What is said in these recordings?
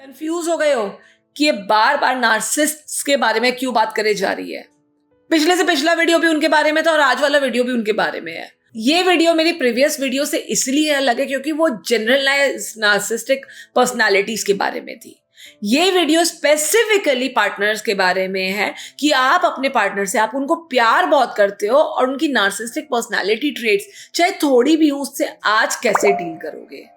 Confuse हो गए हो कि ये बार बार नार्सिसिस्ट्स के बारे में क्यों बात करे जा रही है? पिछले से पिछला वीडियो भी उनके बारे में था और आज वाला वीडियो भी उनके बारे में है। ये वीडियो मेरी प्रीवियस वीडियो से इसलिए अलग है क्योंकि वो जनरलाइज नार्सिसिस्टिक पर्सनालिटीज के बारे में थी। ये वीडियो स्पेसिफिकली पार्टनर्स के बारे में है कि आप अपने पार्टनर से, आप उनको प्यार बहुत करते हो और उनकी नार्सिसिस्टिक पर्सनालिटी ट्रेट्स चाहे थोड़ी भी हो, उससे आज कैसे डील करोगे।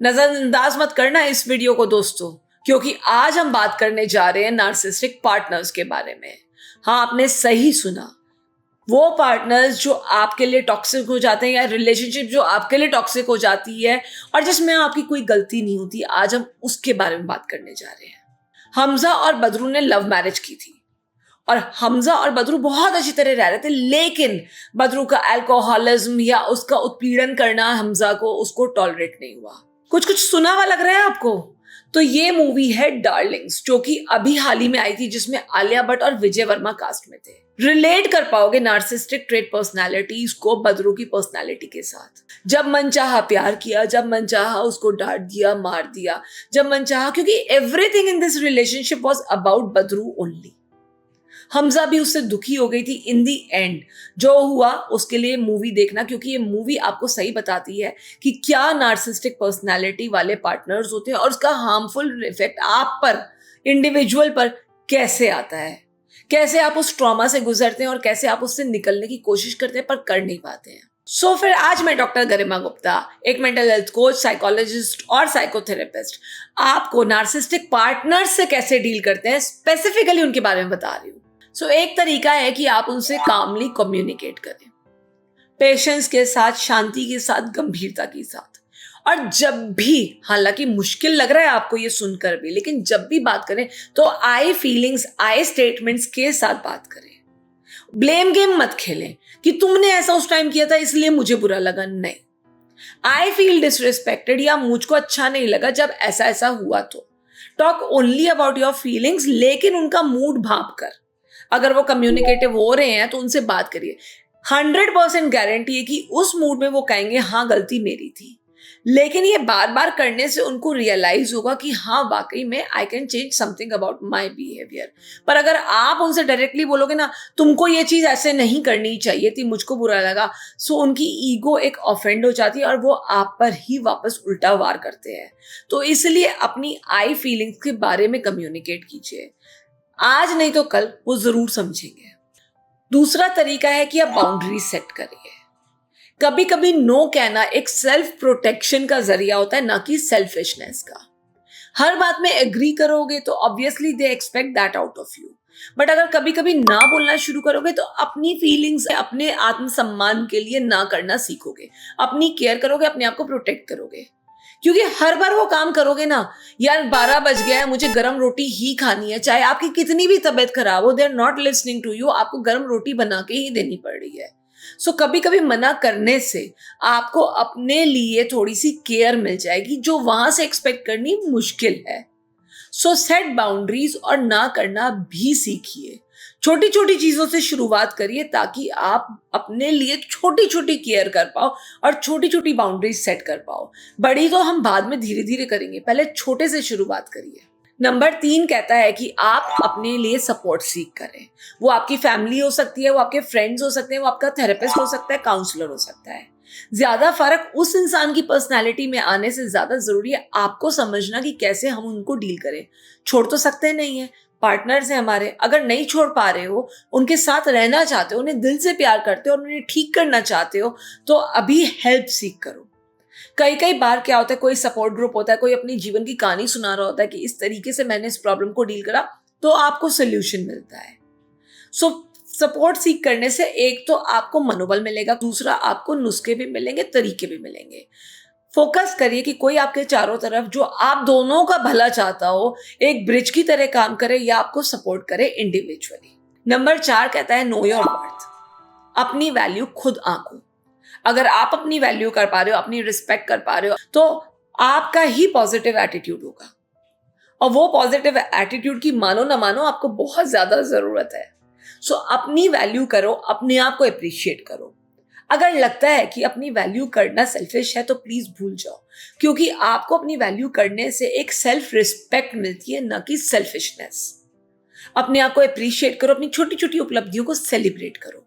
नजरअंदाज मत करना इस वीडियो को दोस्तों, क्योंकि आज हम बात करने जा रहे हैं नार्सिसिस्टिक पार्टनर्स के बारे में। हाँ, आपने सही सुना, वो पार्टनर्स जो आपके लिए टॉक्सिक हो जाते हैं या रिलेशनशिप जो आपके लिए टॉक्सिक हो जाती है और जिसमें आपकी कोई गलती नहीं होती, आज हम उसके बारे में बात करने जा रहे हैं। हमजा और बदरू ने लव मैरिज की थी और हमजा और बदरू बहुत अच्छी तरह रह रहे थे, लेकिन बदरू का अल्कोहलिज्म या उसका उत्पीड़न करना हमजा को उसको टॉलरेट नहीं हुआ। कुछ कुछ सुना हुआ लग रहा है आपको? तो ये मूवी है डार्लिंग्स, जो कि अभी हाल ही में आई थी, जिसमें आलिया भट्ट और विजय वर्मा कास्ट में थे। रिलेट कर पाओगे नार्सिसिस्टिक ट्रेट पर्सनालिटीज को बदरू की पर्सनालिटी के साथ। जब मन चाहा प्यार किया, जब मन चाहा उसको डांट दिया, मार दिया, जब मन चाहा, क्योंकि everything in this relationship was about Badru only. Hamza भी उससे दुखी हो गई थी। इन दी एंड जो हुआ उसके लिए मूवी देखना, क्योंकि ये मूवी आपको सही बताती है कि क्या नार्सिसिस्टिक पर्सनालिटी वाले पार्टनर्स होते हैं और उसका हार्मफुल इफेक्ट आप पर, इंडिविजुअल पर कैसे आता है, कैसे आप उस ट्रॉमा से गुजरते हैं और कैसे आप उससे निकलने की कोशिश करते हैं पर कर नहीं पाते हैं। फिर आज मैं डॉक्टर गरिमा गुप्ता, एक मेंटल हेल्थ कोच, साइकोलॉजिस्ट और साइकोथेरेपिस्ट, आपको नार्सिसिस्टिक पार्टनर्स से कैसे डील करते हैं स्पेसिफिकली उनके बारे में बता रही हूँ। एक तरीका है कि आप उनसे कामली कम्युनिकेट करें, पेशेंस के साथ, शांति के साथ, गंभीरता के साथ। और जब भी, हालांकि मुश्किल लग रहा है आपको ये सुनकर भी, लेकिन जब भी बात करें तो आई फीलिंग्स, आई स्टेटमेंट्स के साथ बात करें। ब्लेम गेम मत खेलें कि तुमने ऐसा उस टाइम किया था इसलिए मुझे बुरा लगा। नहीं, आई फील डिसरिस्पेक्टेड या मुझको अच्छा नहीं लगा जब ऐसा ऐसा हुआ। तो talk only about your feelings, लेकिन उनका मूड भांप कर। अगर वो कम्युनिकेटिव हो रहे हैं तो उनसे बात करिए। 100% गारंटी है कि उस मूड में वो कहेंगे हाँ गलती मेरी थी, लेकिन ये बार बार करने से उनको रियलाइज होगा कि हाँ वाकई में I can change something about my behaviour. पर अगर आप उनसे डायरेक्टली बोलोगे ना, तुमको ये चीज ऐसे नहीं करनी चाहिए थी, मुझको बुरा लगा, सो उनकी ईगो एक ऑफेंड हो जाती है और वो आप पर ही वापस उल्टा वार करते हैं। तो इसलिए अपनी आई फीलिंग्स के बारे में कम्युनिकेट कीजिए। आज नहीं तो कल वो जरूर समझेंगे। दूसरा तरीका है कि आप बाउंड्री सेट करिए। कभी कभी नो कहना एक सेल्फ प्रोटेक्शन का जरिया होता है, ना कि सेल्फिशनेस का। हर बात में एग्री करोगे तो obviously they expect that out of you, but अगर कभी कभी ना बोलना शुरू करोगे तो अपनी फीलिंग्स, अपने आत्मसम्मान के लिए ना करना सीखोगे, अपनी केयर करोगे, अपने आप को प्रोटेक्ट करोगे। क्योंकि हर बार वो काम करोगे ना, यार 12 बज गया है, मुझे गर्म रोटी ही खानी है, चाहे आपकी कितनी भी तबीयत खराब हो, they are not listening to you, आपको गर्म रोटी बना के ही देनी पड़ रही है। कभी कभी मना करने से आपको अपने लिए थोड़ी सी केयर मिल जाएगी जो वहां से एक्सपेक्ट करनी मुश्किल है। सेट बाउंड्रीज और ना करना भी सीखिए। छोटी छोटी चीजों से शुरुआत करिए ताकि आप अपने लिए छोटी छोटी केयर कर पाओ और छोटी छोटी बाउंड्रीज सेट कर पाओ। बड़ी तो हम बाद में धीरे धीरे करेंगे, पहले छोटे से शुरुआत करिए। नंबर 3 कहता है कि आप अपने लिए सपोर्ट सीख करें। वो आपकी फैमिली हो सकती है, वो आपके फ्रेंड्स हो सकते हैं, वो आपका थेरेपिस्ट हो सकता है, काउंसलर हो सकता है। ज्यादा फर्क उस इंसान की पर्सनालिटी में आने से ज्यादा जरूरी है आपको समझना कि कैसे हम उनको डील करें। छोड़ तो सकते नहीं है, पार्टनर्स हैं हमारे। अगर नहीं छोड़ पा रहे हो, उनके साथ रहना चाहते हो, उन्हें दिल से प्यार करते हो और उन्हें ठीक करना चाहते हो, तो अभी हेल्प सीख करो। कई बार क्या होता है, कोई सपोर्ट ग्रुप होता है, कोई अपनी जीवन की कहानी सुना रहा होता है कि इस तरीके से मैंने इस प्रॉब्लम को डील करा, तो आपको सोल्यूशन मिलता है। सपोर्ट सीख करने से एक तो आपको मनोबल मिलेगा, दूसरा आपको नुस्खे भी मिलेंगे, तरीके भी मिलेंगे। फोकस करिए कि कोई आपके चारों तरफ जो आप दोनों का भला चाहता हो, एक ब्रिज की तरह काम करे या आपको सपोर्ट करे इंडिविजुअली। नंबर 4 कहता है नो योर वर्थ। अपनी वैल्यू खुद आंको। अगर आप अपनी वैल्यू कर पा रहे हो, अपनी रिस्पेक्ट कर पा रहे हो, तो आपका ही पॉजिटिव एटीट्यूड होगा। और वो पॉजिटिव एटीट्यूड की मानो ना मानो आपको बहुत ज्यादा जरूरत है। अपनी वैल्यू करो, अपने आप को अप्रिशिएट करो। अगर लगता है कि अपनी वैल्यू करना सेल्फिश है तो प्लीज भूल जाओ, क्योंकि आपको अपनी वैल्यू करने से एक सेल्फ रिस्पेक्ट मिलती है, न कि सेल्फिशनेस। अपने आप को अप्रिशिएट करो, अपनी छोटी छोटी उपलब्धियों को सेलिब्रेट करो।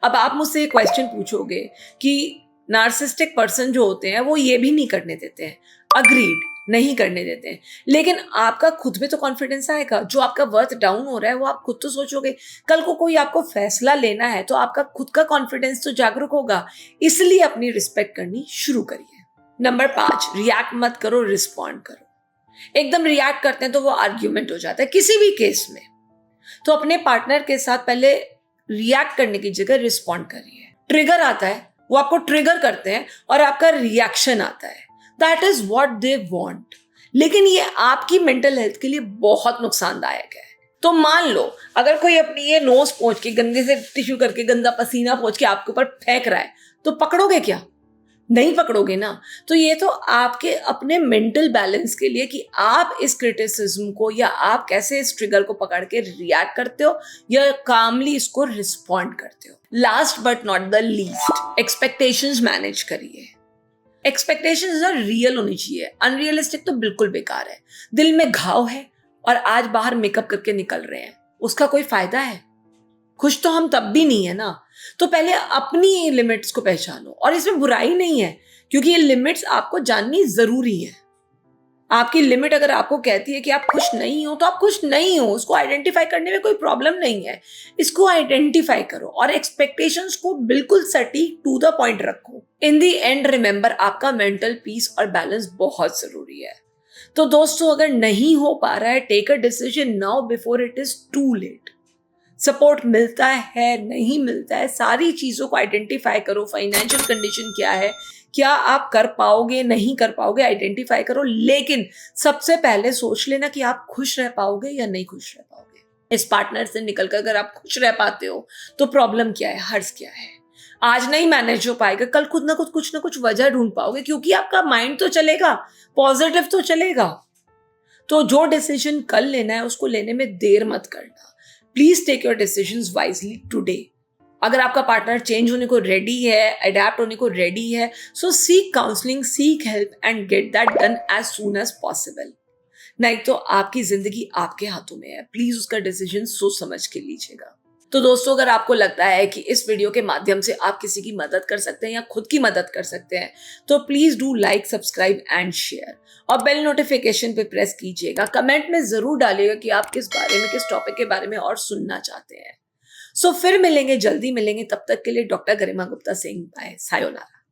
अब आप मुझसे एक क्वेश्चन पूछोगे कि नार्सिसिस्टिक पर्सन जो होते हैं वो ये भी नहीं करने देते हैं, अग्रीड, नहीं करने देते हैं, लेकिन आपका खुद में तो कॉन्फिडेंस आएगा। जो आपका वर्थ डाउन हो रहा है वो आप खुद तो सोचोगे। कल को कोई आपको फैसला लेना है तो आपका खुद का कॉन्फिडेंस तो जागरूक होगा। इसलिए अपनी रिस्पेक्ट करनी शुरू करिए। नंबर 5, रिएक्ट मत करो, रिस्पॉन्ड करो। एकदम रिएक्ट करते हैं तो वो आर्ग्यूमेंट हो जाता है किसी भी केस में। तो अपने पार्टनर के साथ पहले रिएक्ट करने की जगह रिस्पॉन्ड करिए। ट्रिगर आता है, वो आपको ट्रिगर करते हैं और आपका रिएक्शन आता है, that is what they want. लेकिन ये आपकी मेंटल हेल्थ के लिए बहुत नुकसानदायक है। तो मान लो अगर कोई अपनी ये नोज पोंछ के, गंदे से टिश्यू करके, गंदा पसीना पोंछ के आपके ऊपर फेंक रहा है, तो पकड़ोगे क्या? नहीं पकड़ोगे ना। तो ये तो आपके अपने मेंटल बैलेंस के लिए कि आप इस क्रिटिसिज्म को या आप कैसे इस ट्रिगर को पकड़ के रिएक्ट करते हो या कामली इसको रिस्पॉन्ड करते हो। Last but not the least, expectations manage करिए। एक्सपेक्टेशंस रियल होनी चाहिए, अनरियलिस्टिक तो बिल्कुल बेकार है। दिल में घाव है और आज बाहर मेकअप करके निकल रहे हैं, उसका कोई फायदा है? खुश तो हम तब भी नहीं है ना। तो पहले अपनी लिमिट्स को पहचानो, और इसमें बुराई नहीं है क्योंकि ये लिमिट्स आपको जाननी जरूरी है। आपकी लिमिट अगर आपको कहती है कि आप खुश नहीं हो तो आप खुश नहीं हो, उसको आइडेंटिफाई करने में कोई प्रॉब्लम नहीं है। इसको आइडेंटिफाई करो और एक्सपेक्टेशंस को बिल्कुल सटीक टू द पॉइंट रखो। इन दी एंड रिमेंबर, आपका मेंटल पीस और बैलेंस बहुत जरूरी है। तो दोस्तों, अगर नहीं हो पा रहा है, take a decision now before it is too late. Support मिलता है, नहीं मिलता है, सारी चीजों को आइडेंटिफाई करो। फाइनेंशियल कंडीशन क्या है, क्या आप कर पाओगे, नहीं कर पाओगे, आइडेंटिफाई करो। लेकिन सबसे पहले सोच लेना कि आप खुश रह पाओगे या नहीं खुश रह पाओगे। इस पार्टनर से निकलकर अगर आप खुश रह पाते हो तो प्रॉब्लम क्या है, हर्ज क्या है। आज नहीं मैनेज हो पाएगा, कल खुद ना कुछ वजह ढूंढ पाओगे, क्योंकि आपका माइंड तो चलेगा, पॉजिटिव तो चलेगा। तो जो डिसीजन कल लेना है उसको लेने में देर मत करना। Please take your decisions wisely today. अगर आपका पार्टनर चेंज होने को रेडी है, अडेप्ट होने को रेडी है, so seek counselling, seek help and get that done as soon as possible. नहीं तो आपकी जिंदगी आपके हाथों में है। प्लीज उसका डिसीजन सोच समझ के लीजिएगा। तो दोस्तों, अगर आपको लगता है कि इस वीडियो के माध्यम से आप किसी की मदद कर सकते हैं या खुद की मदद कर सकते हैं, तो please do like, subscribe and share, और बेल नोटिफिकेशन पे प्रेस कीजिएगा। कमेंट में जरूर डालिएगा कि आप किस बारे में, किस टॉपिक के बारे में और सुनना चाहते हैं। सो फिर मिलेंगे, जल्दी मिलेंगे। तब तक के लिए डॉक्टर गरिमा गुप्ता सिंह, बाय, सायोनारा।